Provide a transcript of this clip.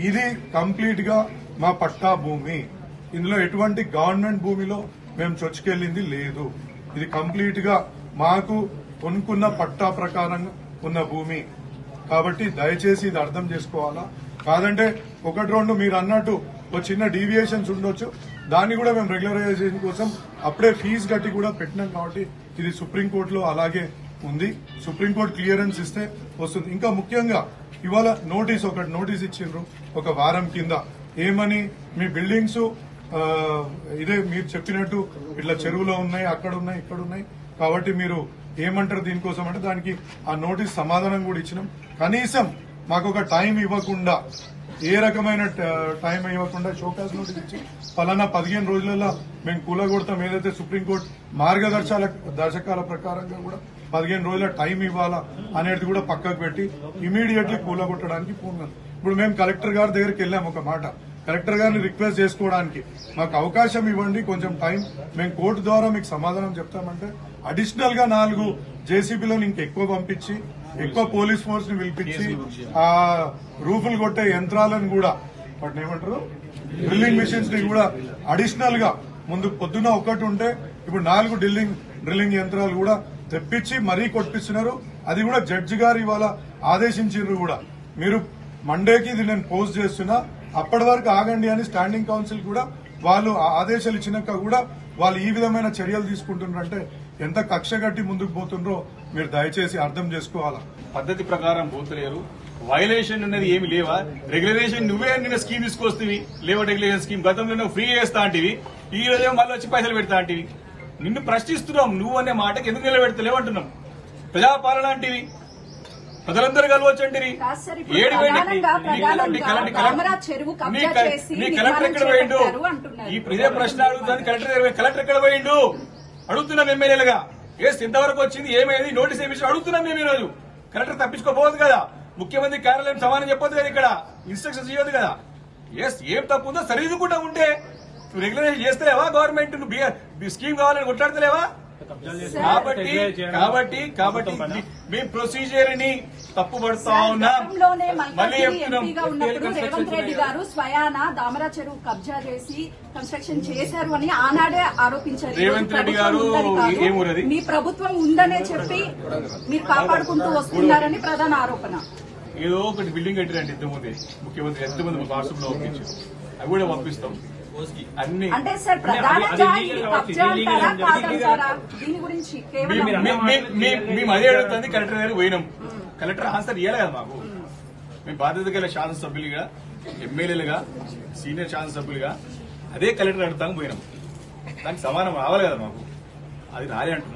ఇది కంప్లీట్ గా మా పట్టా భూమి. ఇందులో ఎటువంటి గవర్నమెంట్ భూమిలో మేము చొచ్చుకెళ్లింది లేదు. ఇది కంప్లీట్ గా మాకు కొనుక్కున్న పట్టా ప్రకారంగా ఉన్న భూమి. కాబట్టి దయచేసి ఇది అర్థం చేసుకోవాలా. కాదంటే ఒకటి రెండు మీరు అన్నట్టు ఒక చిన్న డీవియేషన్స్ ఉండొచ్చు, దాన్ని కూడా మేము రెగ్యులరైజేషన్ కోసం అప్పుడే ఫీజు కట్టి కూడా పెట్టినాం. కాబట్టి ఇది సుప్రీంకోర్టులో అలాగే ఉంది. సుప్రీంకోర్టు క్లియరెన్స్ ఇస్తే వస్తుంది. ఇంకా ముఖ్యంగా ఇవాళ ఒకటి నోటీస్ ఇచ్చిండ్రు ఒక వారం కింద. ఏమని, మీ బిల్డింగ్స్ ఇదే మీరు చెప్పినట్టు ఇట్లా చెరువులో ఉన్నాయి, అక్కడ ఉన్నాయి, ఇక్కడ ఉన్నాయి, కాబట్టి మీరు ఏమంటారు దీనికోసం అంటే దానికి ఆ నోటీస్ సమాధానం కూడా ఇచ్చినాం. కనీసం మాకు ఒక టైం ఇవ్వకుండా, ఏ రకమైన టైం ఇవ్వకుండా షోకాస్ నోటీస్ ఇచ్చి ఫలానా 15 రోజులలో మేము కూలగొడతాం, ఏదైతే సుప్రీంకోర్టు మార్గదర్శకాల ప్రకారంగా కూడా 15 రోజుల టైం ఇవ్వాలా అనేది కూడా పక్కకు పెట్టి ఇమీడియట్లీ కూలగొట్టడానికి పూనున్నాం. ఇప్పుడు మేము కలెక్టర్ గారి దగ్గరికి వెళ్ళాం. ఒక మాట కలెక్టర్ గారిని రిక్వెస్ట్ చేసుకోవడానికి మాకు అవకాశం ఇవ్వండి, కొంచెం టైం, మేము కోర్టు ద్వారా మీకు సమాధానం చెప్తామంటే అడిషనల్ గా 4 జేసీబీలను ఇంకెక్కువ పంపించి, ఎక్కువ పోలీస్ ఫోర్స్ ని పిలిపించి, ఆ రూఫులు కొట్టే యంత్రాలను కూడా, వాటిని ఏమంటారు, డ్రిల్లింగ్ మిషన్స్ ని కూడా అడిషనల్ గా ముందు పొద్దున ఒకటి ఉంటే ఇప్పుడు 4 డ్రిల్లింగ్ యంత్రాలు కూడా తెప్పించి మరీ కొట్టిస్తున్నారు. అది కూడా జడ్జి గారు ఇవాళ ఆదేశించారు కూడా, మీరు మండేకి ఇది నేను పోస్ట్ చేస్తున్నా, అప్పటి వరకు ఆగండి అని స్టాండింగ్ కౌన్సిల్ కూడా వాళ్ళు ఆదేశాలు ఇచ్చినాక కూడా వాళ్ళు ఈ విధమైన చర్యలు తీసుకుంటున్నారంటే ఎంత కక్ష కట్టి ముందుకు పోతుండ్రో మీరు దయచేసి అర్థం చేసుకోవాలా. పద్ధతి ప్రకారం పోతలేరు. వైలేషన్ అనేది ఏమి లేవా? రెగ్యులరేషన్ నువ్వే నిన్న స్కీమ్ తీసుకొస్తేవి, లేవర్ రెగ్యులేషన్ స్కీమ్ గతంలో నువ్వు ఫ్రీ చేస్తా అంటివి, ఈ రోజు మళ్ళీ వచ్చి పైసలు పెడతా అంటివి. నిన్ను ప్రశ్నిస్తున్నాం, నువ్వు అనే మాటకి ఎందుకు నిలబెడతలేవు అంటున్నాం. ప్రజాపాలన అంటివి, ప్రజలందరూ కలవచ్చు అంటివి. నీ కలెక్టర్ ఎక్కడ పోయిండు? ఈ ఇదే ప్రశ్న అడుగుతుంది. కలెక్టర్ ఎక్కడ పోయిండు అడుగుతున్నాం ఎమ్మెల్యేలుగా. ఇంతవరకు వచ్చింది, ఏమైంది, నోటీస్ ఏమి అడుగుతున్నాం మేము ఈ రోజు. కలెక్టర్ తప్పించుకోపోదు కదా, ముఖ్యమంత్రి కార్యాలయం సమానం చెప్పొద్దు కదా, ఇక్కడ ఇన్స్ట్రక్షన్స్ ఇవ్వదు కదా. ఏం తప్పు ఉందో సరిదిద్దుకుంటా ఉంటే రెగ్యులరైజేషన్ చేస్తలేవా? గవర్నమెంట్ నువ్వు స్కీమ్ కావాలని కొట్లాడతలేవా? కాబట్టి మేము ప్రొసీజర్ ని తప్పుపడుతా ఉన్నాం. మళ్ళీ రేవంత్ రెడ్డి గారు స్వయాన దామరా చెరువు కబ్జా చేసి కన్స్ట్రక్షన్ చేశారు అని ఆనాడే ఆరోపించారు. రేవంత్ రెడ్డి గారు ఏమూరది మీ ప్రభుత్వం ఉందనే చెప్పి మీరు కాపాడుకుంటూ వస్తున్నారని ప్రధాన ఆరోపణ. ఏదో ఒకటి బిల్డింగ్ కట్టిరండి ఇంతకుముందే ముఖ్యమంత్రి, ఎంతమంది వాట్సాప్ లో పంపించారు, అవి కూడా పంపిస్తాం. అన్ని అంటే సార్ దీని గురించి మేము అదే అడుగుతుంది. కలెక్టర్ గారు పోయినాం, కలెక్టర్ ఆన్సర్ ఇవ్వాలి కదా మాకు. మేము బాధ్యత గల శాసనసభ్యులుగా, ఎమ్మెల్యేలుగా, సీనియర్ శాసనసభ్యులుగా అదే కలెక్టర్ అడుగుతాము పోయినాం. దానికి సమానం రావాలి కదా మాకు, అది రాలే అంటున్నాం.